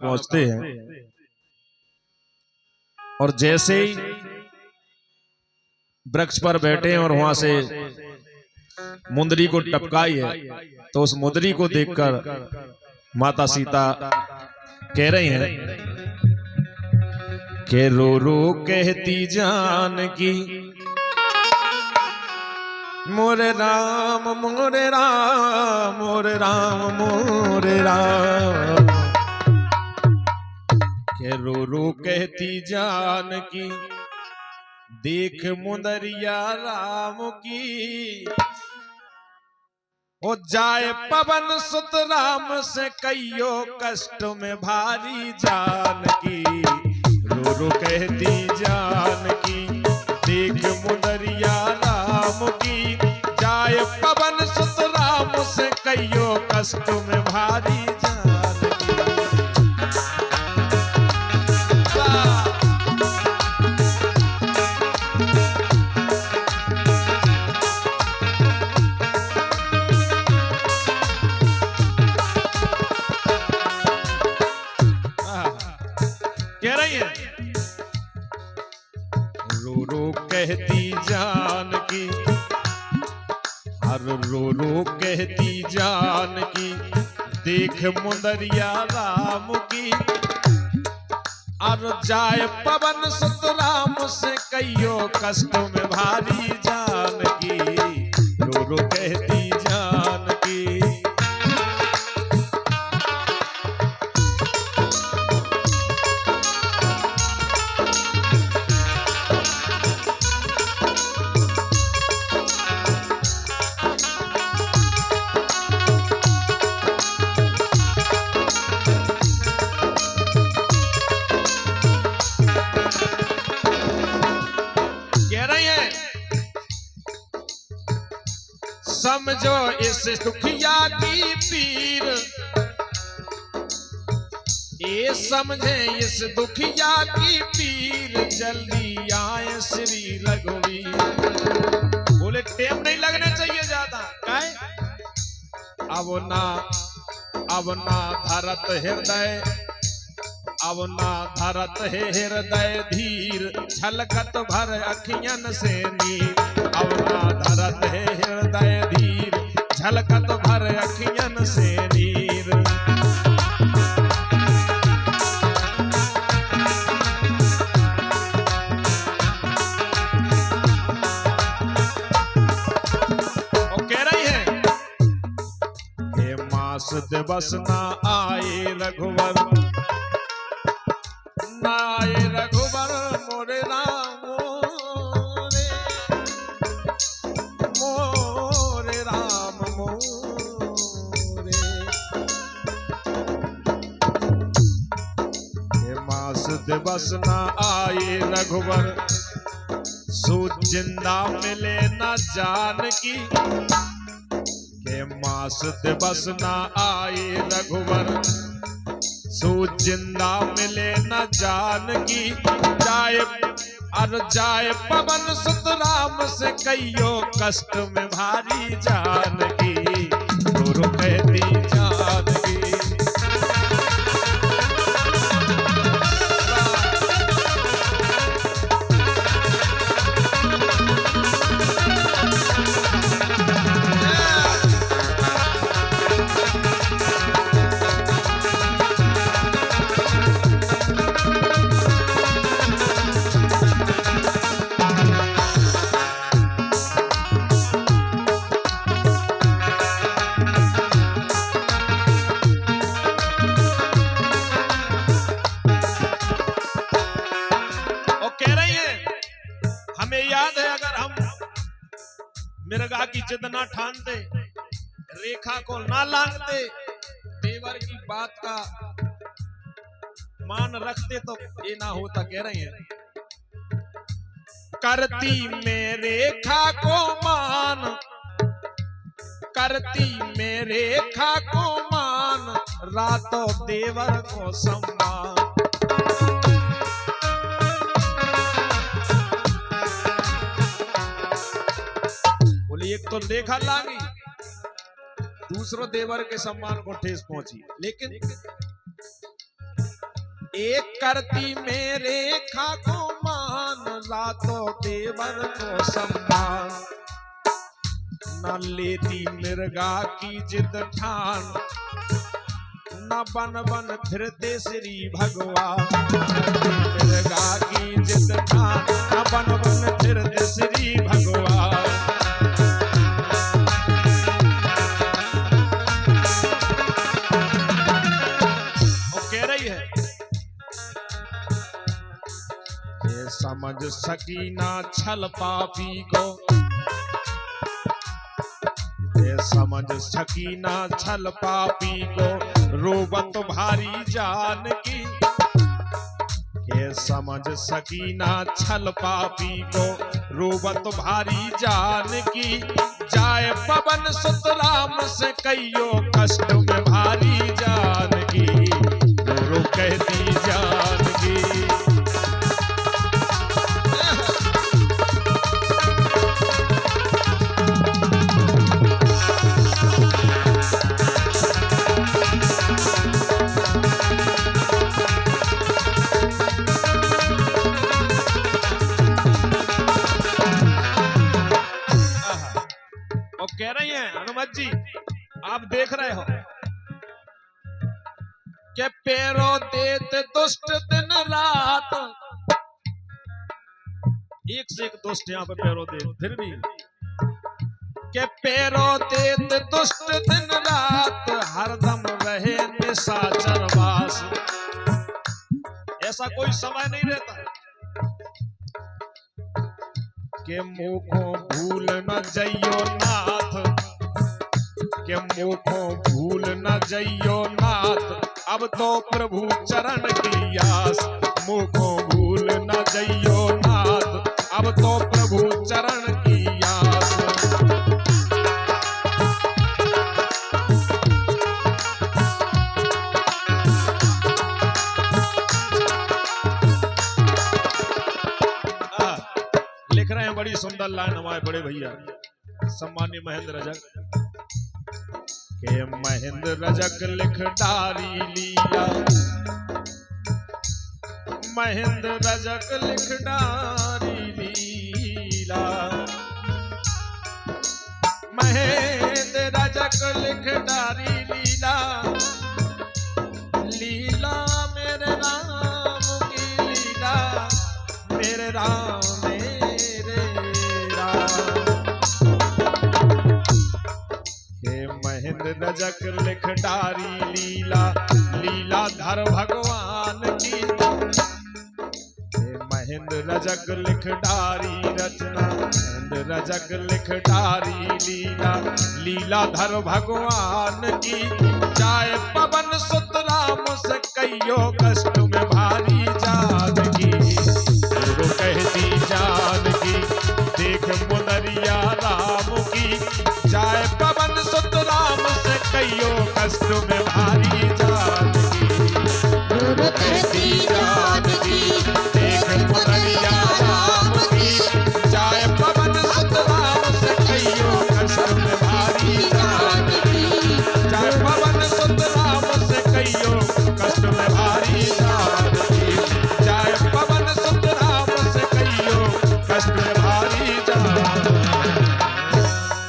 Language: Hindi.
पहुंचते हैं और जैसे ही वृक्ष पर बैठे हैं और वहां से मुंदरी को टपकाई है, तो उस मुंदरी को देखकर माता सीता कह रही हैं कि रो रो कहती जानकी मोरे राम मोरे राम मोरे राम मोरे राम, के रो रो कहती जानकी देख मुंदरिया राम की, हो जाए पवन सुत राम से कईयो कष्ट में भारी जानकी, रो रो कहती जानकी देख मुंदरिया राम की, जाए पवन सुत राम से कईयो कष्ट में भारी जानकी। कह रही है रो रो कहती जानकी, हर रो रो कहती जानकी देख मुंदरिया राम की, और जाए पवन सुत राम से कईयो कष्ट में भारी जानकी, रो रो कहती जानकी। समझो इस दुखिया की पीर, ये समझे इस दुखिया की पीर, जल्दी आए श्री रघुवीर। बोले टेम नहीं लगना चाहिए ज्यादा, काहे? अब ना धरत हृदय, अब ना धरत है हृदय धीर, छलकत भर अखियन से नीर, अब ना धरत है हृदय धीर, झलकत भर अखियन से नीर। और कह रही है हे मास दिवस ना आए रघुवर, ना आए रघुवर मोरे राम मोरे राम मोरे, हे मास दिवस ना आए रघुवर, सूत जिंदा मिले न जानकी, के मास दिवस ना आए रघुवर, सूत जिंदा मिले न जानकी, जाए और जाए पवन सुत राम से कईयो कष्ट में भारी जानकी, रो रो कहती जानकी। मिर्गा की जिद ना ठानते, रेखा को ना लांघते, देवर की बात का मान रखते तो ये ना होता। कह रही है करती में रेखा को मान, करती में रेखा को मान, रातों देवर को सम्मान। एक तो रेखा लागी, दूसरो देवर के सम्मान को ठेस पहुंची, लेकिन एक करती मेरे खाको मान, लातो देवर को सम्मान। न लेती मिर्गा की जिद ठान, न बन बन फिरते श्री भगवान। मिर्गा की जिद ठान, न बन बन फिरते श्री भगवान। वो कह रही है ये समझ सकी ना छल पापी को, ये समझ सकी ना छल पापी को, रोबत भारी जान की। ये समझ सकी ना छल पापी को, रोबत भारी जान की। जाए पवन सुत राम से कहियो, कष्ट में भारी जान की। रो रो कहती जान की। कह रही हैं हनुमत जी, आप देख रहे हो कि पैरों देत दुष्ट दिन रात। एक से एक दुष्ट यहाँ पे पैरों दे, फिर भी के पैरों देत दुष्ट दिन रात, हरदम रहे निशाचर वास। ऐसा कोई समय नहीं रहता के मुँह को भूल न जइयो नाथ, के मुँह को भूल न जइयो नाथ। अब तो प्रभु चरण की आस, मुँह को भूल न जइयो नाथ। अब तो प्रभु चरण की आस। लिख रहे हैं बड़ी सुंदर लाइन हमारे बड़े भैया सम्मानीय महेंद्र रजक के। महेंद्र रजक लिख डारी लीला, महेंद्र रजक लिख डारी लीला। महेंद्र रजक लिख डारी लीला, लीला मेरे राम की लीला, मेरे राम महेंद्र रजक लिख डारी लीला, लीला धर भगवान की। महेंद्र रजक लिख डारी रचना, महेंद्र रजक लिख डारी लीला, लीला धर भगवान की। जाए पवन सुत राम से कहियो, कष्ट में भारी जान की। गुरु कहती जान की, देख मुनरिया राम की। जाए पवन सुत राम से कहियो, कष्ट में